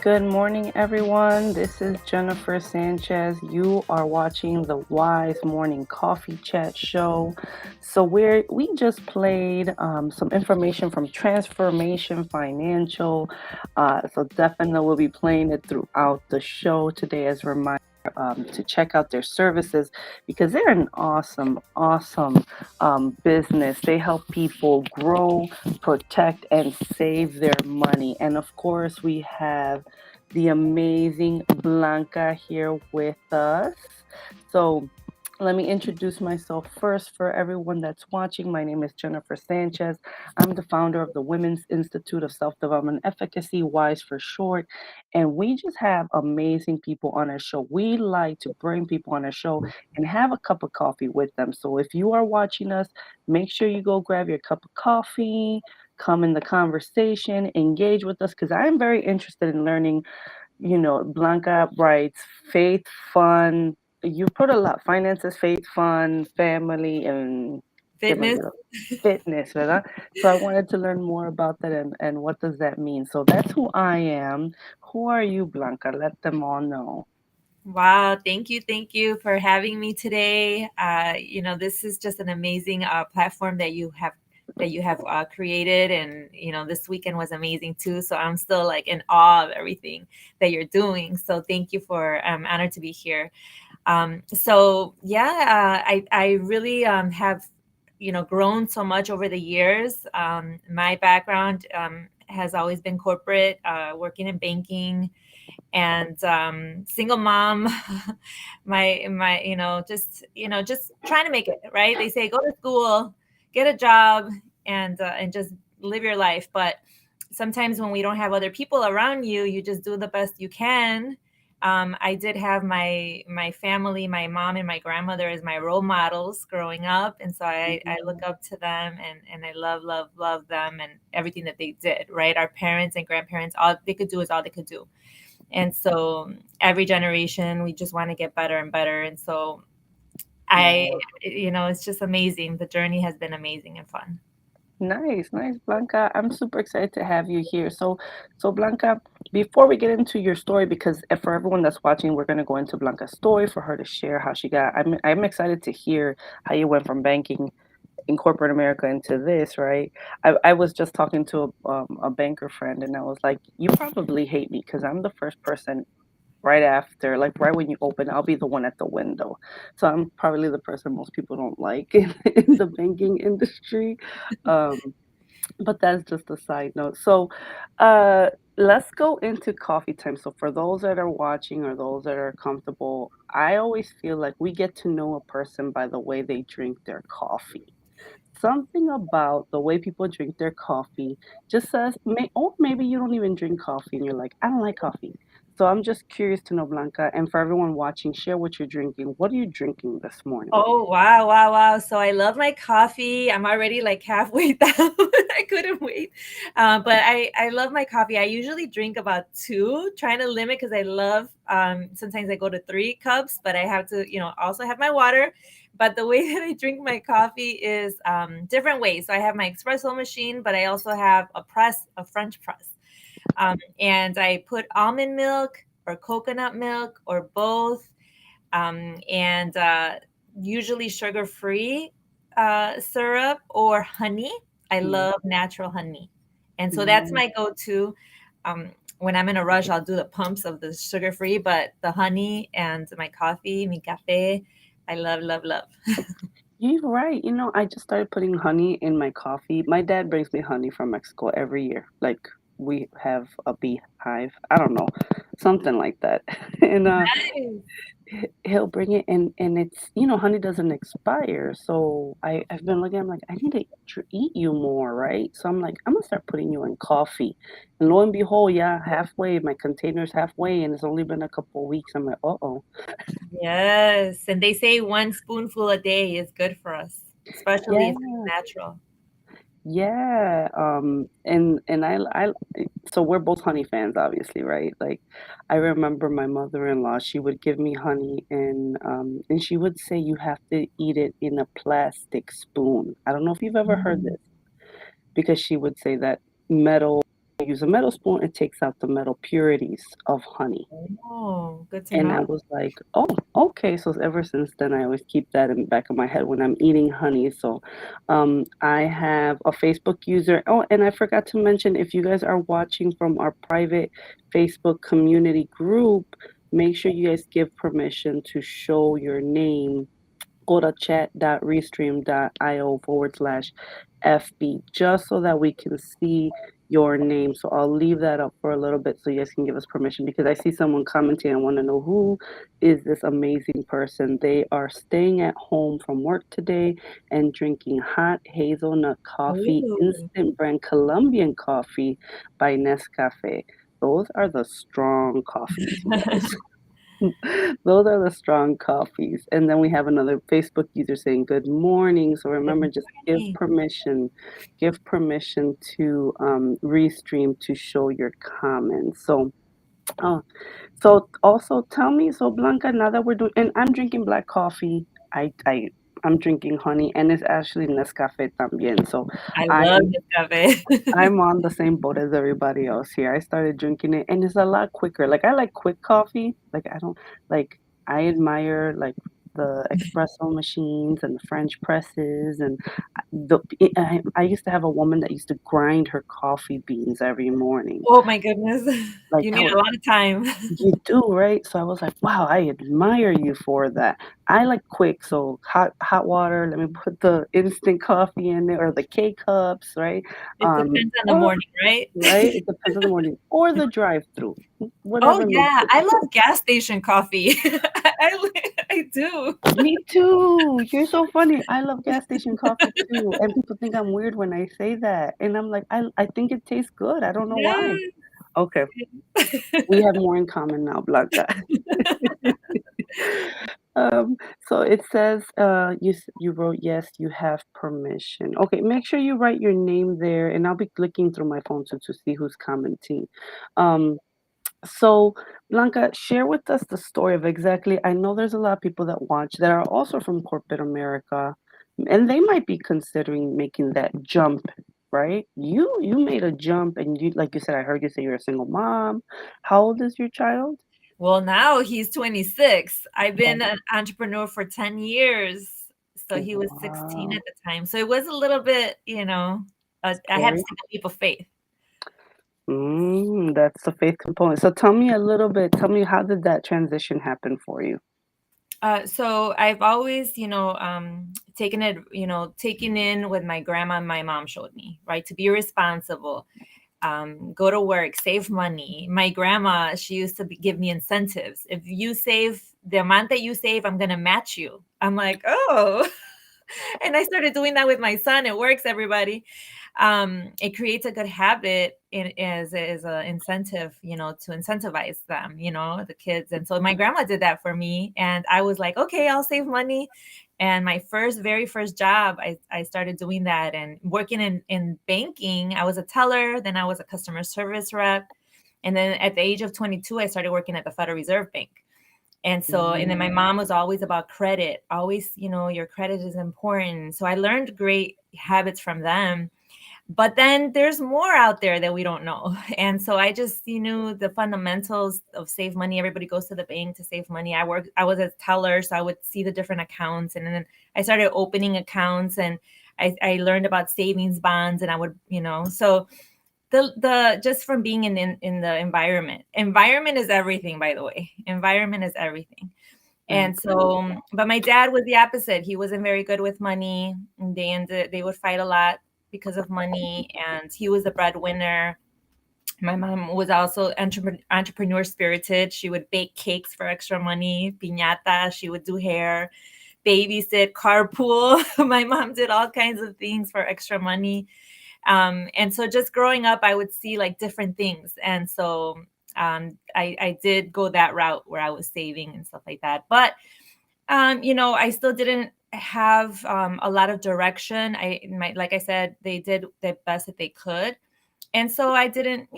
Good morning, everyone. This is Jennifer Sanchez. You are watching the Wise Morning Coffee Chat Show. We just played some information from Transformation Financial. So definitely we'll be playing it throughout the show today as a reminder. To check out their services because they're an awesome business. They help people grow, protect, and save their money. And of course, we have the amazing Blanca here with us. So let me introduce myself first for everyone that's watching. My name is Jennifer Sanchez. I'm the founder of the Women's Institute of Self-Development Efficacy, WISE for short. And we just have amazing people on our show. We like to bring people on our show and have a cup of coffee with them. So if you are watching us, make sure you go grab your cup of coffee, come in the conversation, engage with us, because I'm very interested in learning. Blanca writes faith, fun. You put a lot: finances, faith, fun, family, and Fitness. fitness, ¿verdad? So I wanted to learn more about that and what does that mean. So that's who I am. Who are you, Blanca? Let them all know. Wow, thank you for having me today. This is just an amazing platform that you have created, and this weekend was amazing too. So I'm still like in awe of everything that you're doing. So thank you for. I'm honored to be here. I really have grown so much over the years. My background has always been corporate, working in banking and single mom. My just trying to make it right. They say go to school, get a job, and just live your life. But sometimes when we don't have other people around you, you just do the best you can. I did have my family, my mom and my grandmother as my role models growing up, and so I look up to them, and I love them and everything that they did. Right, our parents and grandparents, all they could do is all they could do. And so every generation, we just want to get better and better. And so Wow. it's just amazing. The journey has been amazing and fun. Nice, nice, Blanca. I'm super excited to have you here. So Blanca, before we get into your story, because for everyone that's watching, we're gonna go into Blanca's story for her to share how she got. I'm excited to hear how you went from banking in corporate America into this, right? I was just talking to a banker friend, and I was like, you probably hate me because I'm the first person right after, like right when you open, I'll be the one at the window. So I'm probably the person most people don't like in the banking industry. Um, but that's just a side note. So, uh, let's go into coffee time. So, for those that are watching or those that are comfortable, I always feel like we get to know a person by the way they drink their coffee. Something about the way people drink their coffee just says, or maybe you don't even drink coffee and you're like, I don't like coffee. So, I'm just curious to know, Blanca, and for everyone watching, share what you're drinking. What are you drinking this morning? Oh, wow, wow, wow. So I love my coffee. I'm already like halfway down. I couldn't wait. But I love my coffee. I usually drink about two, trying to limit because I love, sometimes I go to 3 cups, but I have to, also have my water. But the way that I drink my coffee is different ways. So I have my espresso machine, but I also have a French press. And I put almond milk or coconut milk or both, and usually sugar free syrup or honey. I Mm, love natural honey. And so that's nice. my go to. When I'm in a rush, I'll do the pumps of the sugar free, but the honey and my coffee, mi cafe, I love, love, love. You're right. I just started putting honey in my coffee. My dad brings me honey from Mexico every year. Like we have a beehive. I don't know, something like that. And he'll bring it, and it's honey doesn't expire. So I've been looking. I'm like, I need to eat you more, right? So I'm like, I'm gonna start putting you in coffee. And lo and behold, yeah, halfway my container's halfway, and it's only been a couple of weeks. I'm like, uh-oh. Yes. And they say 1 spoonful a day is good for us, especially Yeah. if it's natural. Yeah, and so we're both honey fans, obviously, right? Like, I remember my mother-in-law, she would give me honey, and she would say you have to eat it in a plastic spoon. I don't know if you've ever heard Mm. this, because she would say that metal use a metal spoon, it takes out the metal purities of honey. Oh, good to And I know. was like, "Oh, okay." So ever since then, I always keep that in the back of my head when I'm eating honey. So, I have a Facebook user. Oh, and I forgot to mention, if you guys are watching from our private Facebook community group, make sure you guys give permission to show your name. Go to chat.restream.io/FB just so that we can see your name. So I'll leave that up for a little bit so you guys can give us permission, because I see someone commenting. I want to know, who is this amazing person? They are staying at home from work today and drinking hot hazelnut coffee, Ooh. instant brand Colombian coffee by Nescafe. Those are the strong coffees, you guys. Those are the strong coffees. And then we have another Facebook user saying, "Good morning." So Good remember, just morning. give permission to Restream to show your comments. Uh, so also tell me, so Blanca, now that we're doing, and I'm drinking black coffee. I'm drinking honey, and it's actually Nescafe también. So I I love am this cafe. I'm on the same boat as everybody else here. I started drinking it and it's a lot quicker. Like, I like quick coffee. Like, I don't like, I admire like the espresso machines and the French presses, and I used to have a woman that used to grind her coffee beans every morning. Oh my goodness. Like, You that need was, a lot of time. you do, right? So I was like, wow, I admire you for that. I like quick, so hot water, let me put the instant coffee in there, or the K cups, right? It depends on the Or morning, right? right? It depends on the morning, or the drive-through, Oh whatever makes yeah, it. I love gas station coffee. I do. Me too. You're so funny. I love gas station coffee too, and people think I'm weird when I say that, and I'm like, I think it tastes good. I don't know why. Yes. Okay, we have more in common now, Blanca. Um, so it says, you wrote, "Yes, you have permission." Okay, make sure you write your name there, and I'll be clicking through my phone to see who's commenting. Um, So, Blanca, share with us the story of exactly. I know there's a lot of people that watch that are also from corporate America, and they might be considering making that jump, right? You made a jump, and you, like you said, I heard you say you're a single mom. How old is your child? Well, now he's 26. I've Oh, been an entrepreneur for 10 years. So he was 16 wow, at the time. So it was a little bit, I had to scary. take a leap of faith. That's the faith component. So tell me a little bit. Tell me, how did that transition happen for you? So I've always, taken it, taken in what my grandma and my mom showed me, right? To be responsible, go to work, save money. My grandma, she used to give me incentives. If you save the amount that you save, I'm going to match you. I'm like, oh, and I started doing that with my son. It works, everybody. It creates a good habit as a incentive, to incentivize them, the kids. And so my grandma did that for me, and I was like, okay, I'll save money. And my very first job, I started doing that and working in banking. I was a teller, then I was a customer service rep. And then at the age of 22, I started working at the Federal Reserve Bank. And then my Mm, mom was always about credit, always, your credit is important. So I learned great habits from them. But then there's more out there that we don't know. And so I just, knew the fundamentals of save money. Everybody goes to the bank to save money. I was a teller, so I would see the different accounts. And then I started opening accounts, and I learned about savings bonds, and I would, so the just from being in the environment is everything, by the way. Environment is everything. I And agree. so, but my dad was the opposite. He wasn't very good with money. They would fight a lot because of money, and he was the breadwinner. My mom was also entrepreneur spirited. She would bake cakes for extra money, piñata. She would do hair, babysit, carpool. My mom did all kinds of things for extra money. And so just growing up, I would see like different things. And so I did go that route where I was saving and stuff like that. But, I still didn't have a lot of direction. Like I said, they did the best that they could. And so I didn't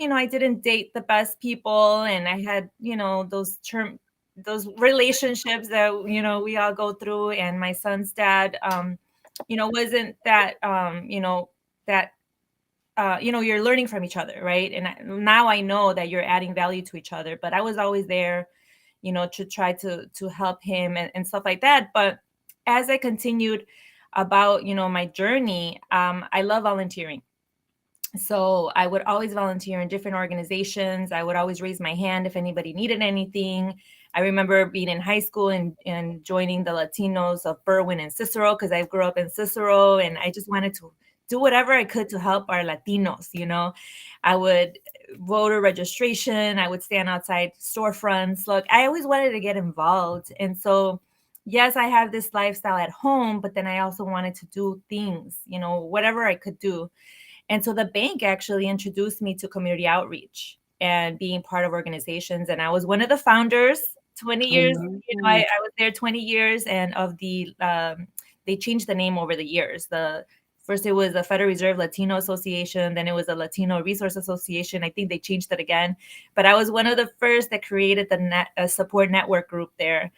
date the best people. And I had, those relationships that, we all go through. And my son's dad, wasn't that, that you're learning from each other, right? And now I know that you're adding value to each other, but I was always there, to try to help him and stuff like that. But as I continued about, my journey, I love volunteering. So I would always volunteer in different organizations. I would always raise my hand if anybody needed anything. I remember being in high school and joining the Latinos of Berwyn and Cicero, because I grew up in Cicero, and I just wanted to do whatever I could to help our Latinos. I would voter registration, I would stand outside storefronts. Look, I always wanted to get involved. And so, yes, I have this lifestyle at home, but then I also wanted to do things, whatever I could do. And so the bank actually introduced me to community outreach and being part of organizations. And I was one of the founders, 20 years. I was there 20 years, and they changed the name over the years. First it was the Federal Reserve Latino Association, then it was a Latino Resource Association. I think they changed it again. But I was one of the first that created the support network group there.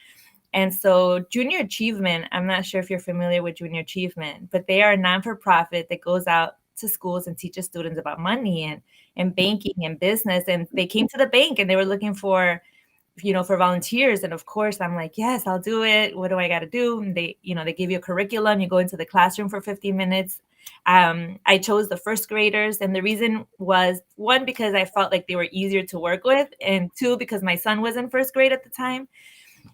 And so Junior Achievement, I'm not sure if you're familiar with Junior Achievement, but they are a non-for-profit that goes out to schools and teaches students about money and banking and business. And they came to the bank and they were looking for volunteers. And of course I'm like, yes, I'll do it. What do I got to do? And they give you a curriculum. You go into the classroom for 15 minutes. I chose the first graders. And the reason was, one, because I felt like they were easier to work with. And two, because my son was in first grade at the time.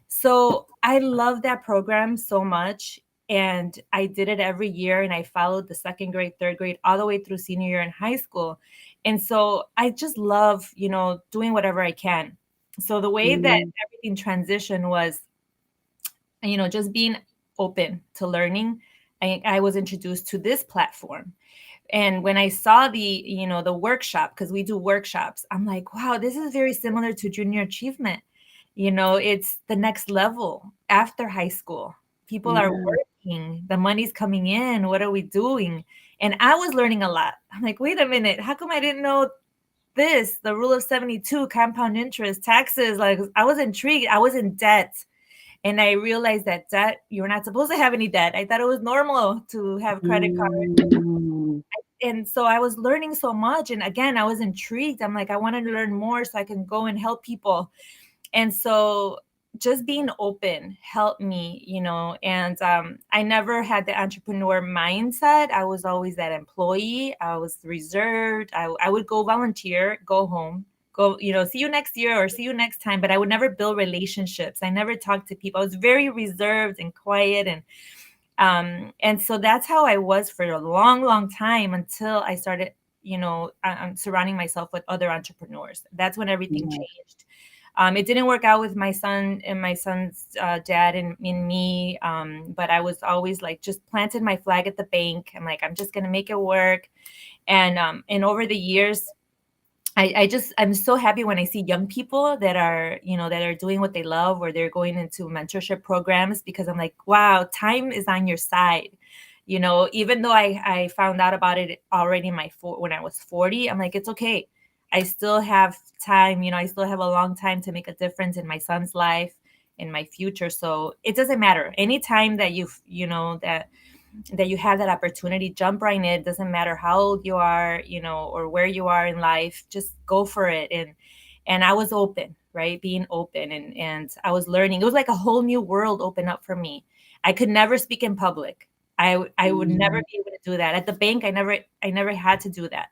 So I love that program so much. And I did it every year, and I followed the second grade, third grade, all the way through senior year in high school. And so I just love, doing whatever I can. So the way that everything transitioned was, just being open to learning. I was introduced to this platform. And when I saw the workshop, because we do workshops, I'm like, wow, this is very similar to Junior Achievement. It's the next level after high school. People are working, the money's coming in. What are we doing? And I was learning a lot. I'm like, wait a minute, how come I didn't know this? The rule of 72, compound interest, taxes. Like, I was intrigued. I was in debt. And I realized that debt, you're not supposed to have any debt. I thought it was normal to have credit cards. And so I was learning so much. And again, I was intrigued. I'm like, I wanted to learn more so I can go and help people. And so just being open helped me, and I never had the entrepreneur mindset. I was always that employee. I was reserved. I would go volunteer, go home, go, see you next year or see you next time. But I would never build relationships. I never talked to people. I was very reserved and quiet. And so that's how I was for a long, long time until I started, surrounding myself with other entrepreneurs. That's when everything changed. It didn't work out with my son and my son's dad and me. But I was always like, just planted my flag at the bank. I'm like, I'm just going to make it work. And over the years, I'm so happy when I see young people that are doing what they love, or they're going into mentorship programs, because I'm like, wow, time is on your side. Even though I found out about it already when I was 40, I'm like, it's okay. I still have time, I still have a long time to make a difference in my son's life, in my future. So it doesn't matter. Anytime that that you have that opportunity, jump right in. It doesn't matter how old you are, or where you are in life, just go for it. And I was open, right? Being open, and I was learning. It was like a whole new world opened up for me. I could never speak in public. I would never be able to do that. At the bank, I never had to do that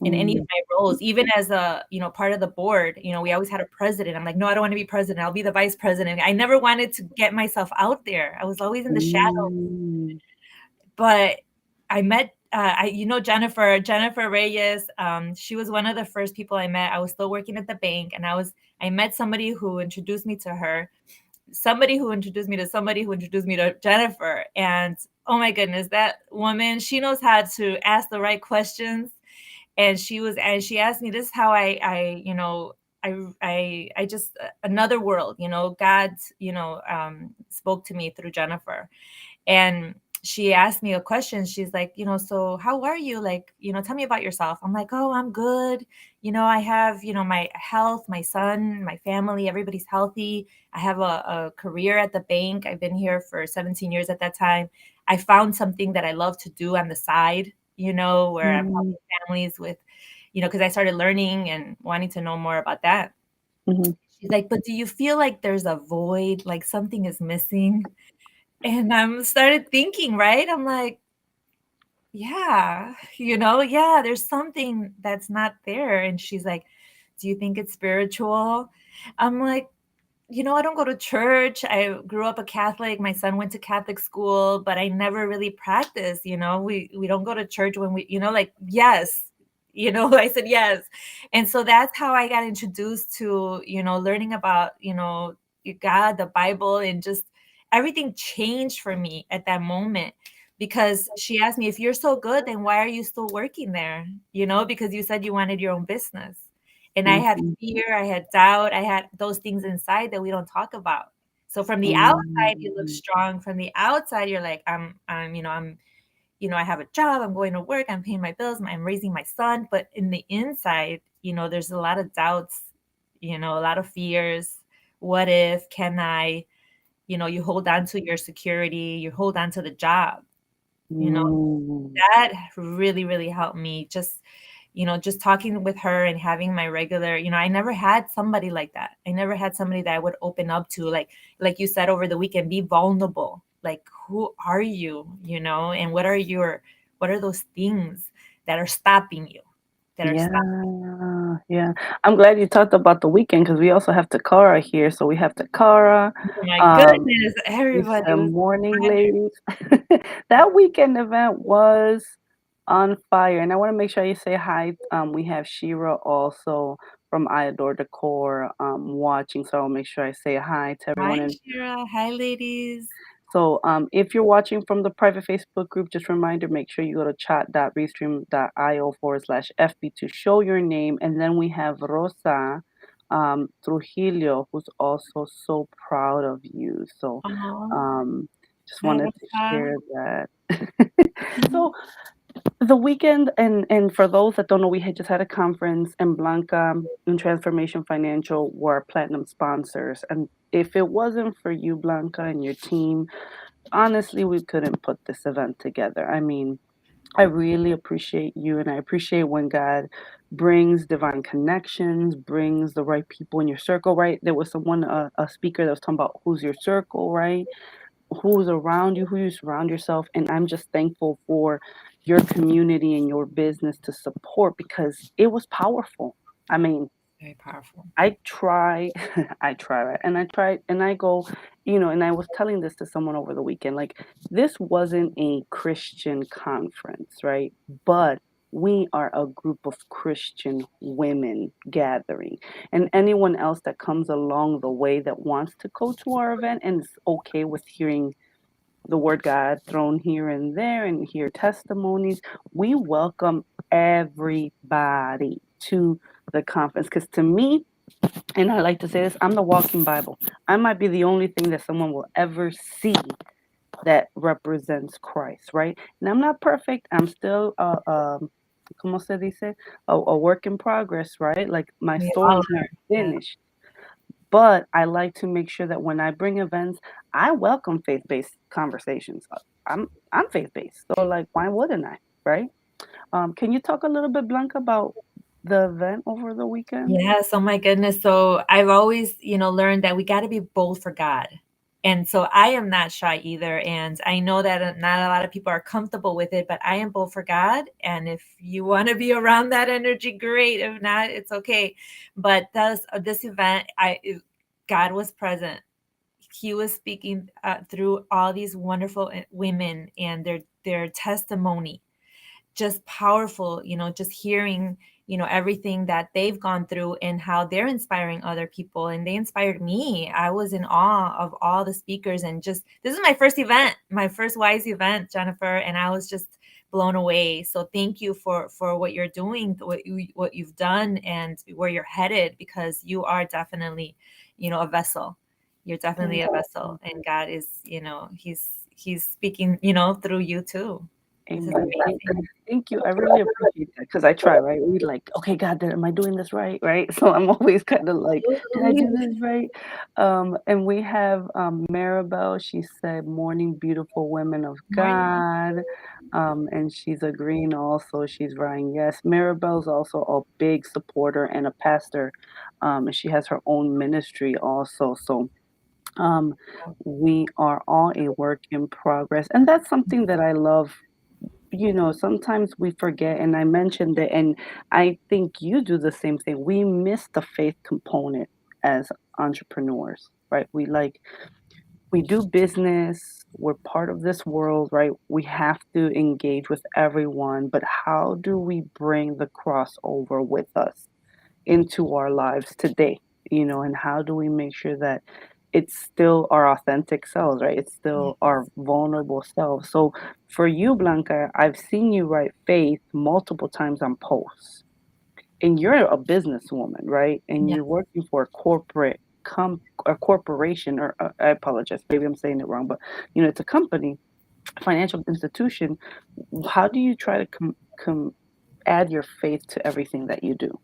in any of my roles, even as a, part of the board. We always had a president. I'm like, no, I don't want to be president. I'll be the vice president. I never wanted to get myself out there. I was always in the shadows. But I met, Jennifer Reyes. She was one of the first people I met. I was still working at the bank, and I met somebody who introduced me to her, somebody who introduced me to somebody who introduced me to Jennifer. And oh my goodness, that woman, she knows how to ask the right questions. And she asked me, this is how I just, another world, God, spoke to me through Jennifer. And she asked me a question. She's like, so how are you? Like, tell me about yourself. I'm like, oh, I'm good. I have, my health, my son, my family, everybody's healthy. I have a career at the bank. I've been here for 17 years at that time. I found something that I love to do on the side. where I'm Mm, helping families with, because I started learning and wanting to know more about that. mhm, She's like, but do you feel like there's a void, like something is missing? And I'm started thinking, right? I'm like, yeah, yeah, there's something that's not there. And she's like, do you think it's spiritual? I'm like, I don't go to church. I grew up a Catholic. My son went to Catholic school, but I never really practiced. We don't go to church when like, yes, I said yes. And so that's how I got introduced to, learning about, God, the Bible, and just everything changed for me at that moment. Because she asked me, if you're so good, then why are you still working there? Because you said you wanted your own business. And I had mhm, fear, I had doubt, I had those things inside that we don't talk about. So from the outside, you look mhm, strong. From the outside, you're like, I have a job, I'm going to work, I'm paying my bills, I'm raising my son. But in the inside, there's a lot of doubts, a lot of fears. What if, can I, you hold on to your security, you hold on to the job, you know, mm. that really, really helped me. Just talking with her and having my regular, I never had somebody like that. I never had somebody that I would open up to, like you said over the weekend, be vulnerable. Like, who are you, and what are those things that are stopping you, that are stopping? Yeah, yeah. I'm glad you talked about the weekend because we also have Takara here. So we have Takara. Oh my Um, goodness, we everybody said was morning, ladies. That weekend event was on fire, and I want to make sure you say hi. We have Shira also from I Adore Decor watching, so I'll make sure I say hi to hi, everyone. And Shira. Hi, ladies. so, if you're watching from the private Facebook group, just a reminder, make sure you go to chat.restream.io/FB to show your name. And then we have Rosa Trujillo, who's also so proud of you. So, Oh, um, just hi, wanted to Rosa. share that. So, the weekend, and for those that don't know, we had just had a conference, and Blanca and Transformation Financial were platinum sponsors. And if it wasn't for you, Blanca, and your team, honestly, we couldn't put this event together. I mean, I really appreciate you, and I appreciate when God brings divine connections, brings the right people in your circle, right? There was someone, a speaker that was talking about who's your circle, right? Who's around you, who you surround yourself. And I'm just thankful for your community and your business to support because it was powerful. I mean, Very powerful. I try, I try, right? And I try, and I go, and I was telling this to someone over the weekend, like, this wasn't a Christian conference, right? But we are a group of Christian women gathering. And anyone else that comes along the way that wants to go to our event and is okay with hearing the word God thrown here and there and hear testimonies, we welcome everybody to the conference. Because to me, and I like to say this, I'm the walking Bible. I might be the only thing that someone will ever see that represents Christ, right? And I'm not perfect. I'm still, como se dice, a work in progress, right? Like my We all story's not are. Yeah. finished. But I like to make sure that when I bring events, I welcome faith-based conversations. I'm faith-based, so like, why wouldn't I, right? Can you talk a little bit, Blanca, about the event over the weekend? Yes, oh my goodness. So I've always, learned that we got to be bold for God. And so I am not shy either. And I know that not a lot of people are comfortable with it, but I am bold for God. And if you want to be around that energy, great. If not, it's okay. But this event, God was present. He was speaking through all these wonderful women and their testimony, just powerful, just hearing, everything that they've gone through and how they're inspiring other people. And they inspired me. I was in awe of all the speakers. And just, this is my first event, my first Wise event, Jennifer. And I was just blown away. So thank you for what you're doing, what you've done and where you're headed, because you are definitely, a vessel. You're definitely Thank a vessel. you. And God is, he's speaking, through you too. This is Amen. amazing. Thank you. I really appreciate that because I try, right? We like, okay, God, am I doing this right? Right. So I'm always kind of like, did I do Absolutely. this right? And we have Maribel. She said, "Morning, beautiful women of Morning. God." And she's agreeing also. She's writing, yes. Maribel's also a big supporter and a pastor. And she has her own ministry also. So um, we are all a work in progress. And that's something that I love. Sometimes we forget, and I mentioned it, and I think you do the same thing. We miss the faith component as entrepreneurs, right? We do business, we're part of this world, right? We have to engage with everyone, but how do we bring the crossover with us into our lives today? And how do we make sure that it's still our authentic selves, right? It's still our Yes. vulnerable selves. So for you, Blanca, I've seen you write faith multiple times on posts. And you're a businesswoman, right? And Yeah. you're working for a a corporation, or I apologize, maybe I'm saying it wrong, but it's a company, financial institution. How do you try to add your faith to everything that you do?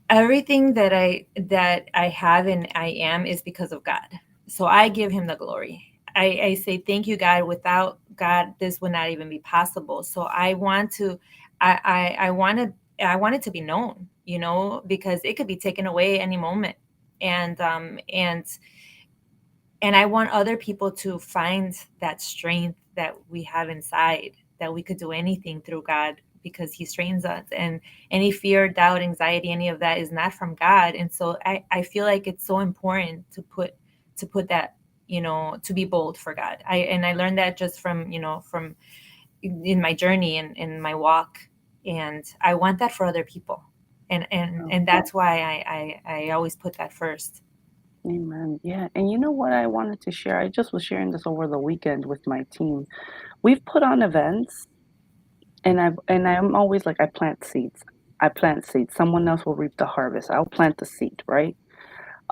Everything that I have and I am is because of God. So I give him the glory. I say thank you, God. Without God, this would not even be possible. So I want to I want it to be known, because it could be taken away any moment. And I want other people to find that strength that we have inside, that we could do anything through God because he strengthens us. And any fear, doubt, anxiety, any of that is not from God. And so I feel like it's so important to put that, to be bold for God. I learned that just from in my journey and in my walk. And I want that for other people. And that's why I always put that first. Amen. Yeah. And you know what I wanted to share? I just was sharing this over the weekend with my team. We've put on events, and I'm always like, I plant seeds. I plant seeds. Someone else will reap the harvest. I'll plant the seed, right?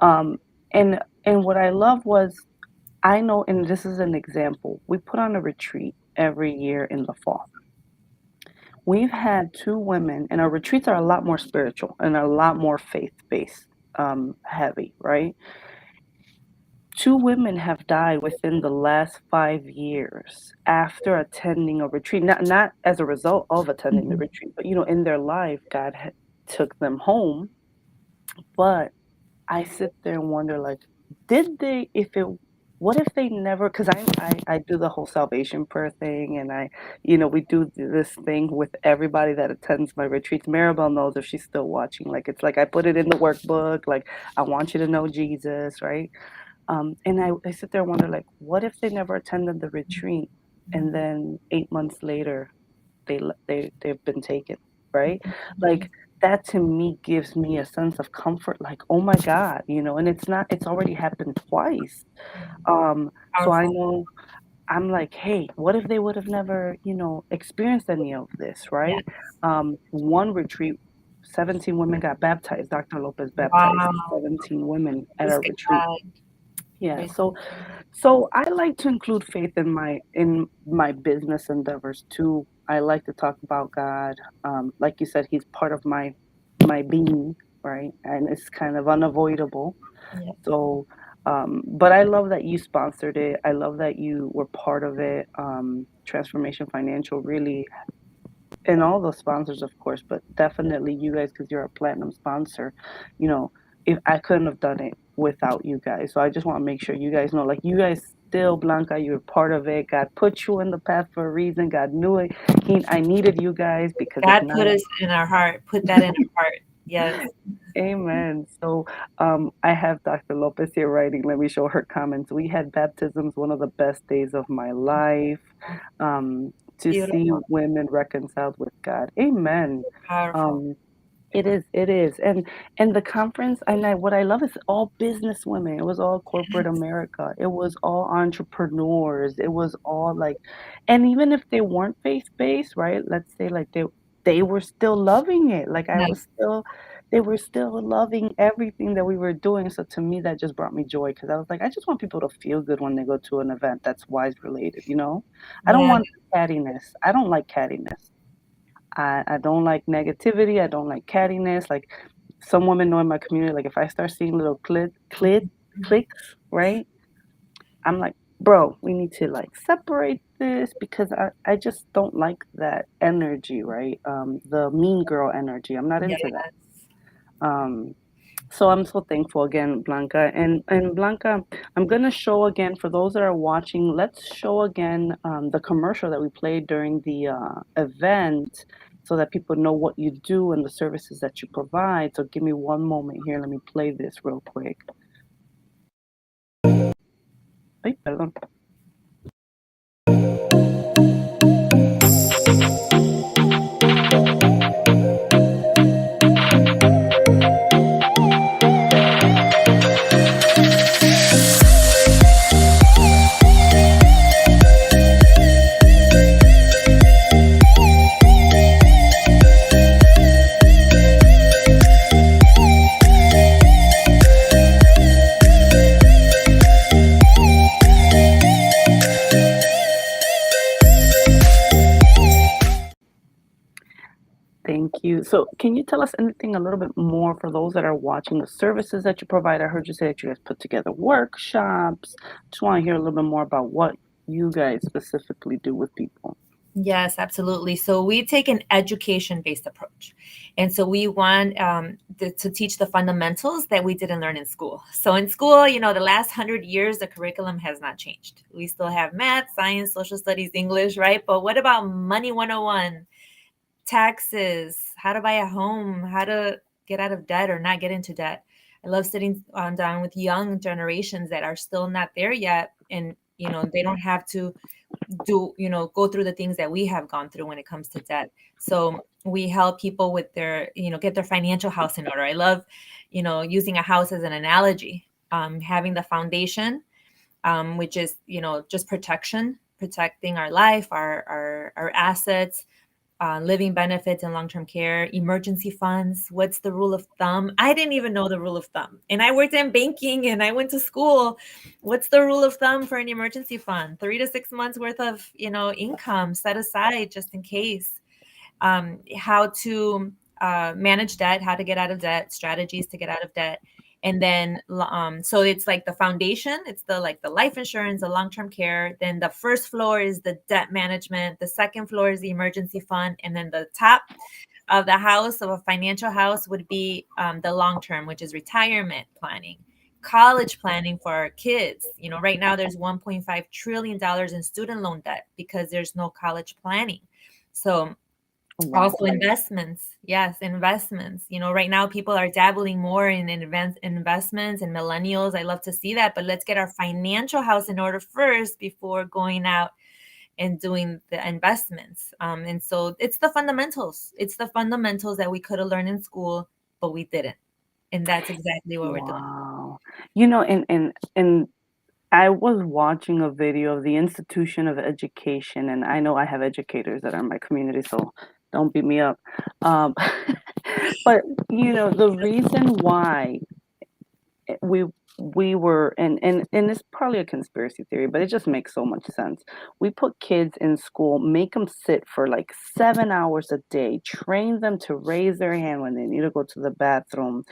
Um and what I love was, I know, and this is an example. We put on a retreat every year in the fall. We've had two women, and our retreats are a lot more spiritual and a lot more faith-based, heavy, right? Two women have died within the last 5 years after attending a retreat. Not as a result of attending the Mhm. retreat, but in their life, God took them home. But I sit there and wonder, like, did they? If it, what if they never? Because I do the whole salvation prayer thing, and we do this thing with everybody that attends my retreats. Maribel knows if she's still watching. Like, it's like I put it in the workbook. Like, I want you to know Jesus, right? And I sit there and wonder, like, what if they never attended the retreat, and then 8 months later they've been taken, right? Like, that to me gives me a sense of comfort, like, oh my God, and it's already happened twice. So I Powerful. know, I'm like, hey, what if they would have never, experienced any of this, Yeah. right? One retreat, 17 women got baptized. Dr. Lopez baptized Wow. 17 women at Praise our retreat. God. Yeah, Praise so I like to include faith in my business endeavors too. I like to talk about God. Like you said, He's part of my being, right? And it's kind of unavoidable. Yeah. So, but I love that you sponsored it. I love that you were part of it. Transformation Financial really, and all the sponsors, of course, but definitely you guys, because you're a platinum sponsor. You know, if I couldn't have done it without you guys, so I just want to make sure you guys know, like, you guys still, Blanca, you're part of it. God put you in the path for a reason. God knew it. I needed you guys, because if God not, put us in our heart, put that in our heart. Yes. Amen. So, I have Dr. Lopez here writing. Let me show her comments. We had baptisms, one of the best days of my life. Um, to see Beautiful. women reconciled with God. Amen. Powerful. Um, it is, and the conference, and what I love is all business women. It was all corporate America. It was all entrepreneurs. It was all like, and even if they weren't faith based, right? Let's say, like, they were still loving it. Like, I was Yes. still. they were still loving everything that we were doing. So to me, that just brought me joy because I was like, I just want people to feel good when they go to an event that's wise related, you know? I don't Yeah. want cattiness. I don't like cattiness. I don't like negativity. I don't like cattiness. Like some women know in my community, like if I start seeing little clicks, right? I'm like, bro, we need to like separate this because I just don't like that energy, right? The mean girl energy. I'm not into that. Yes. Um, so I'm so thankful again, Blanca. And Blanca, I'm gonna show again for those that are watching. Let's show again the commercial that we played during the event, so that people know what you do and the services that you provide. So give me one moment here. Let me play this real quick. Ay, perdón. Thank you. So, can you tell us anything a little bit more for those that are watching the services that you provide? I heard you say that you guys put together workshops. Just want to hear a little bit more about what you guys specifically do with people. Yes, absolutely. So we take an education-based approach, and so we want to teach the fundamentals that we didn't learn in school. So in school, the last 100 years, the curriculum has not changed. We still have math, science, social studies, English, right? But what about money 101, taxes, how to buy a home, how to get out of debt or not get into debt? I love sitting down with young generations that are still not there yet, and they don't have to go through the things that we have gone through when it comes to debt. So we help people with their get their financial house in order. I love using a house as an analogy, having the foundation, which is just protecting our life, our assets, living benefits and long-term care, emergency funds. What's the rule of thumb? I didn't even know the rule of thumb. And I worked in banking and I went to school. What's the rule of thumb for an emergency fund? 3 to 6 months worth of, income set aside just in case. How to manage debt, how to get out of debt, strategies to get out of debt. And then, so it's like the foundation, it's the life insurance, the long-term care. Then the first floor is the debt management. The second floor is the emergency fund. And then the top of the house, of a financial house, would be the long-term, which is retirement planning, college planning for our kids. Right now there's $1.5 trillion in student loan debt because there's no college planning. So Wow. also investments. Yes, investments. Right now people are dabbling more in investments, and millennials. I love to see that, but let's get our financial house in order first before going out and doing the investments. And so it's the fundamentals. It's the fundamentals that we could have learned in school, but we didn't. And that's exactly what we're doing. Wow. And I was watching a video of the institution of education, and I know I have educators that are in my community, so don't beat me up. Um, but the reason why we we were and it's probably a conspiracy theory, but it just makes so much sense. We put kids in school, make them sit for like 7 hours a day, train them to raise their hand when they need to go to the bathroom,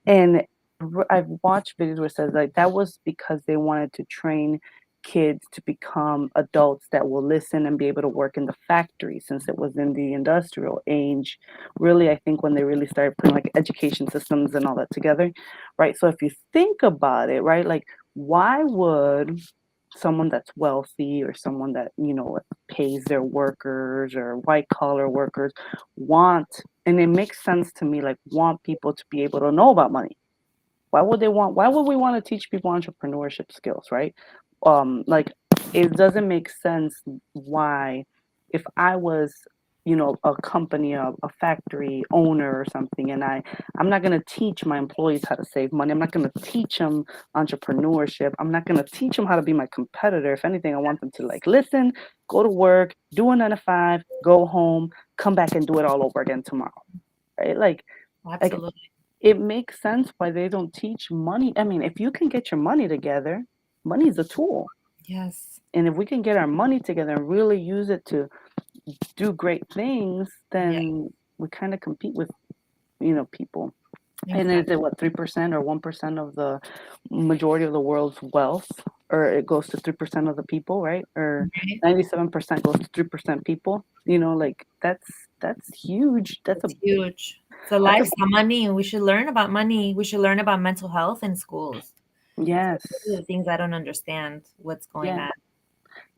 and I've watched videos where it says like that was because they wanted to train kids to become adults that will listen and be able to work in the factory since it was in the industrial age. Really, I think when they really started putting like education systems and all that together, right? So if you think about it, right, like why would someone that's wealthy or someone that pays their workers or white collar workers want, and it makes sense to me, like want people to be able to know about money. Why would we want to teach people entrepreneurship skills, right? Like it doesn't make sense why, if I was a company, a factory owner or something, and I'm not going to teach my employees how to save money. I'm not going to teach them entrepreneurship. I'm not going to teach them how to be my competitor. If anything, I want them to like listen, go to work, do a 9 to 5, go home, come back and do it all over again tomorrow, right? Like Like, Absolutely. it makes sense why they don't teach money. I mean, if you can get your money together, money is a tool. Yes. And if we can get our money together and really use it to do great things, Yeah. then we kind of compete with, people. And is Exactly. it what, 3% or 1% of the majority of the world's wealth? Or it goes to 3% of the people, right? Or Right. 97% goes to 3% people. Like that's huge. It's huge. So That's a life's not money. We should learn about money. We should learn about mental health in schools. yes. Those are the things I don't understand what's going Yeah. on.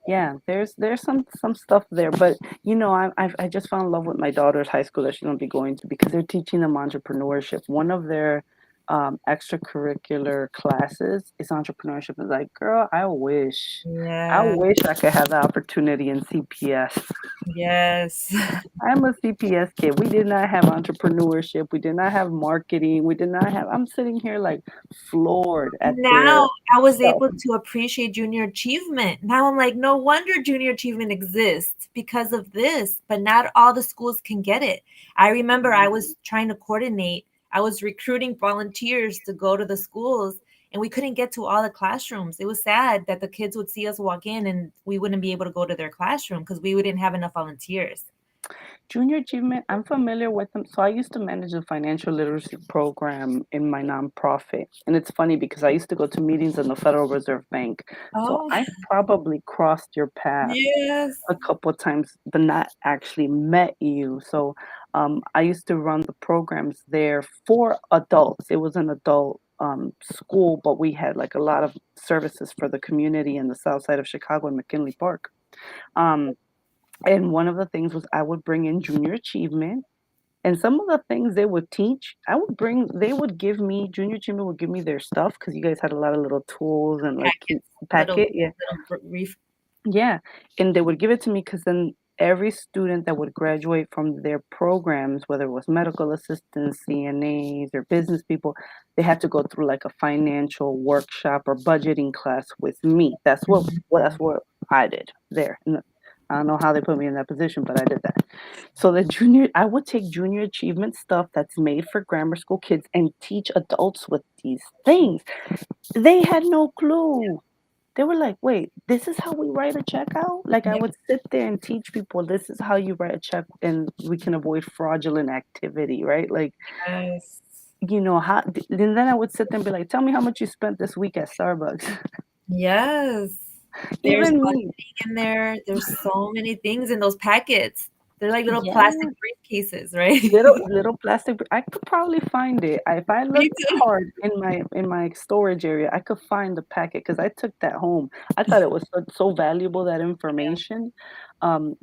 Yeah, there's some stuff there, but I just fell in love with my daughter's high school that she's gonna be going to because they're teaching them entrepreneurship. One of their extracurricular classes is entrepreneurship. It's like, girl, I Yeah. wish I could have the opportunity in CPS. Yes. I'm a CPS kid. We did not have entrepreneurship. We did not have marketing. We did not have. I'm sitting here like floored at Now their I was self. able to appreciate junior achievement. Now I'm like, no wonder junior achievement exists because of this, but not all the schools can get it. I remember I was trying to coordinate, I was recruiting volunteers to go to the schools, and we couldn't get to all the classrooms. It was sad that the kids would see us walk in and we wouldn't be able to go to their classroom because we didn't have enough volunteers. Junior achievement, I'm familiar with them. So I used to manage a financial literacy program in my nonprofit. And it's funny because I used to go to meetings in the Federal Reserve Bank. So Oh, I probably crossed your path yes. a couple of times, but not actually met you. So I used to run the programs there for adults. It was an adult school, but we had like a lot of services for the community in the south side of Chicago and McKinley Park. Um, and one of the things was I would bring in junior achievement. And some of the things they would teach, they would give me, junior achievement would give me their stuff because you guys had a lot of little tools and like Packets, packet. Yeah. brief. Yeah. And they would give it to me because then every student that would graduate from their programs, whether it was medical assistants, CNAs, or business people, they had to go through like a financial workshop or budgeting class with me. That's what I did there. And I don't know how they put me in that position, but I did that. So I would take junior achievement stuff that's made for grammar school kids and teach adults with these things. They had no clue. They were like, "Wait, this is how we write a check out?" Like I Yep. would sit there and teach people this is how you write a check and we can avoid fraudulent activity, right? Like, Yes. how and then I would sit there and be like, "Tell me how much you spent this week at Starbucks." Yes. There's Even me. budgeting in there. There's so many things in those packets. They're like little plastic Yeah. briefcases, right? Little plastic. I could probably find it. If I Me looked too. hard in my storage area, I could find the packet because I took that home. I thought it was so valuable, that information.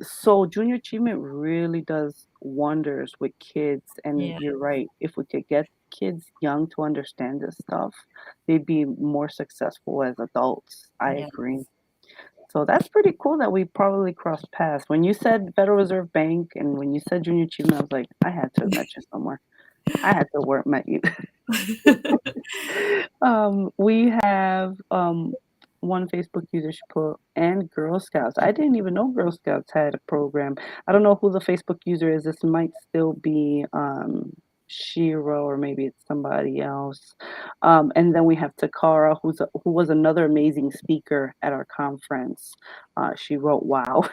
So junior achievement really does wonders with kids, and Yeah. you're right. If we could get kids young to understand this stuff, they'd be more successful as adults. I Yeah. agree. So that's pretty cool that we probably crossed paths. When you said Federal Reserve Bank and when you said junior achievement, I was like, I had to have met you somewhere. I had to work met you. We have one Facebook user she put and Girl Scouts. I didn't even know Girl Scouts had a program. I don't know who the Facebook user is. This might still be Shiro or maybe it's somebody else. And then we have Takara, who was another amazing speaker at our conference. She wrote, "Wow."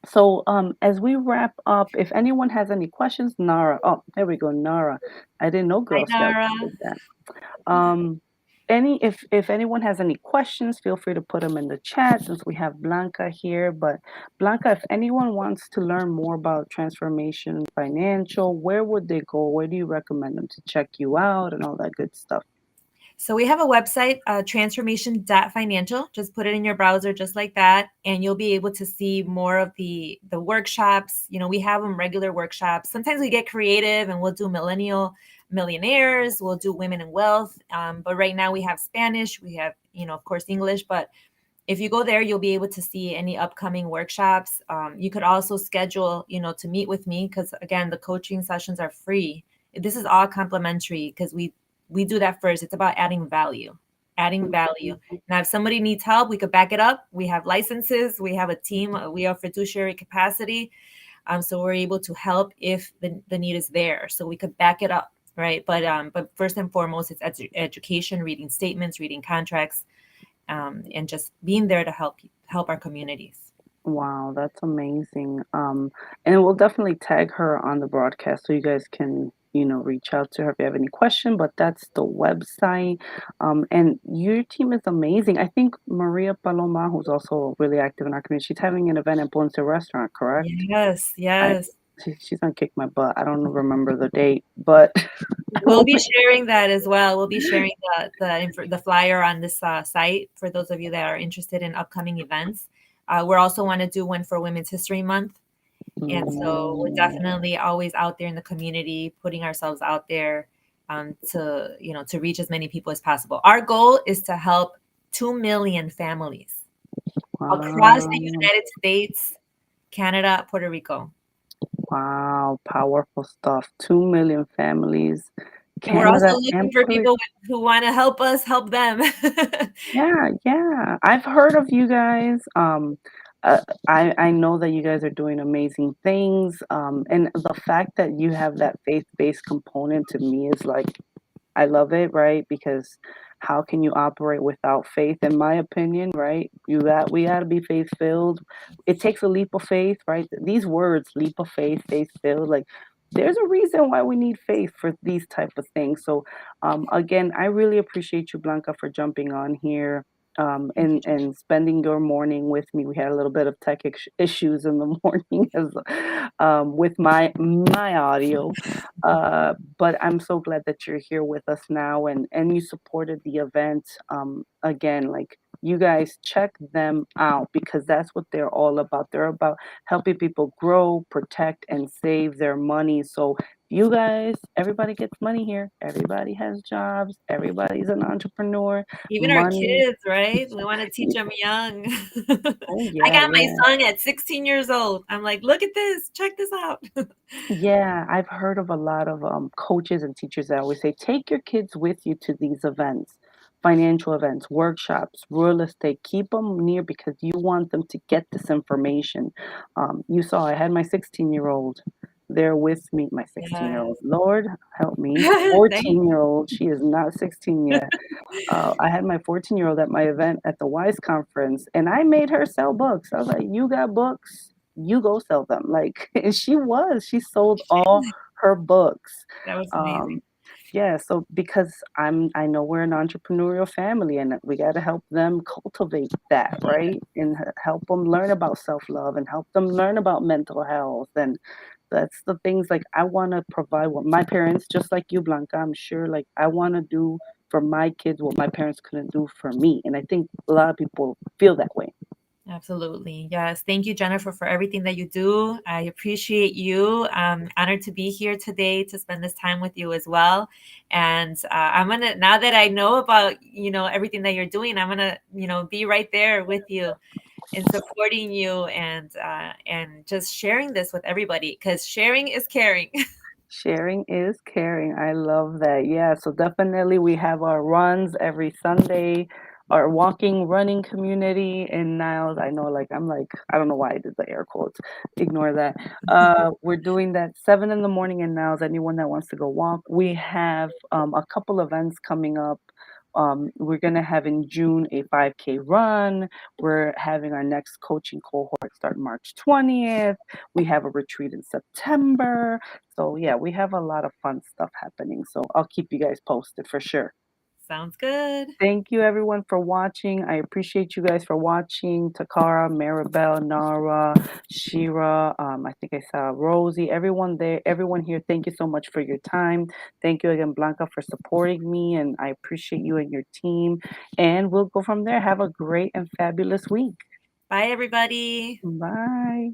So as we wrap up, if anyone has any questions, Nara. Oh, there we go, Nara. I didn't know Hi, Girl Scouts Nara. did that. Um, if anyone has any questions, feel free to put them in the chat since we have Blanca here. But Blanca, if anyone wants to learn more about transformation financial, where would they go? Where do you recommend them to check you out and all that good stuff? So we have a website, transformation.financial. Just put it in your browser just like that, and you'll be able to see more of the workshops. We have them regular workshops. Sometimes we get creative and we'll do millennial millionaires, we'll do women in wealth. But right now we have Spanish, we have, of course, English. But if you go there, you'll be able to see any upcoming workshops. You could also schedule, to meet with me because again, the coaching sessions are free. This is all complimentary because we do that first. It's about adding value, adding value. Now, if somebody needs help, we could back it up. We have licenses. We have a team. We are fiduciary capacity. So we're able to help if the need is there. So we could back it up, right? But first and foremost, it's education, reading statements, reading contracts, and just being there to help our communities. Wow, that's amazing. And we'll definitely tag her on the broadcast so you guys can, reach out to her if you have any question, but that's the website. And your team is amazing. I think Maria Paloma, who's also really active in our community, she's having an event at Ponce Restaurant, correct? Yes, I yes. she's gonna kick my butt. I don't remember the date, but We'll be sharing that as well. We'll be sharing the flyer on this site for those of you that are interested in upcoming events. We also want to do one for Women's History Month. And so we're Mm, definitely always out there in the community, putting ourselves out there to reach as many people as possible. Our goal is to help 2 million families across the wow. United States, Canada, Puerto Rico. Wow, powerful stuff. 2 million families, And we're also Canada looking and for Puerto Rico. people who want to help us help them. Yeah, yeah. I've heard of you guys. I know that you guys are doing amazing things. And the fact that you have that faith-based component to me is like I love it, right? Because how can you operate without faith, in my opinion, right? We gotta be faith filled. It takes a leap of faith, right? These words, leap of faith, faith filled, like there's a reason why we need faith for these type of things. So again, I really appreciate you, Blanca, for jumping on here. Thank you, And spending your morning with me. We had a little bit of tech issues in the morning as with my audio, but I'm so glad that you're here with us now and you supported the event. Again, like you guys check them out because that's what they're all about. They're about helping people grow, protect, and save their money. So you guys, everybody gets money here. Everybody has jobs. Everybody's an entrepreneur. even our Money. kids, right? We want to teach them young. Oh I yeah, got my yeah. son at 16 years old. I'm like, look at this, check this out. Yeah, I've heard of a lot of coaches and teachers that always say, take your kids with you to these events, financial events, workshops, real estate. Keep them near because you want them to get this information. You saw I had my 16-year-old there with me, my 16-year-old. Yes. Lord, help me. Thank 14-year-old. She is not 16 yet. I had my 14-year-old at my event at the WISE conference, and I made her sell books. I was like, "You got books? You go sell them." Like, and she was. She sold all her books. That was amazing. Um, yeah, so because I know we're an entrepreneurial family, and we got to help them cultivate that, right? And help them learn about self-love, and help them learn about mental health, and that's the things like I want to provide what my parents, just like you, Blanca. I'm sure, like I want to do for my kids what my parents couldn't do for me. And I think a lot of people feel that way. Absolutely. Yes. Thank you, Jennifer, for everything that you do. I appreciate you. I'm honored to be here today to spend this time with you as well. And now that I know about, everything that you're doing, I'm going to, be right there with you and supporting you and just sharing this with everybody because sharing is caring. Sharing is caring. I love that. Yeah, so definitely we have our runs every Sunday, our walking, running community in Niles. I know, like, I don't know why I did the air quotes. Ignore that. We're doing that 7 in the morning in Niles. Anyone that wants to go walk. We have a couple events coming up. We're gonna have in June a 5K run. We're having our next coaching cohort start March 20th. We have a retreat in September. So yeah, we have a lot of fun stuff happening. So I'll keep you guys posted for sure. Sounds good. Thank you everyone for watching. I appreciate you guys for watching. Takara, Maribel, Nara, Shira, I think I saw Rosie, everyone there, everyone here. Thank you so much for your time. Thank you again, Blanca, for supporting me. And I appreciate you and your team. And we'll go from there. Have a great and fabulous week. Bye, everybody. Bye.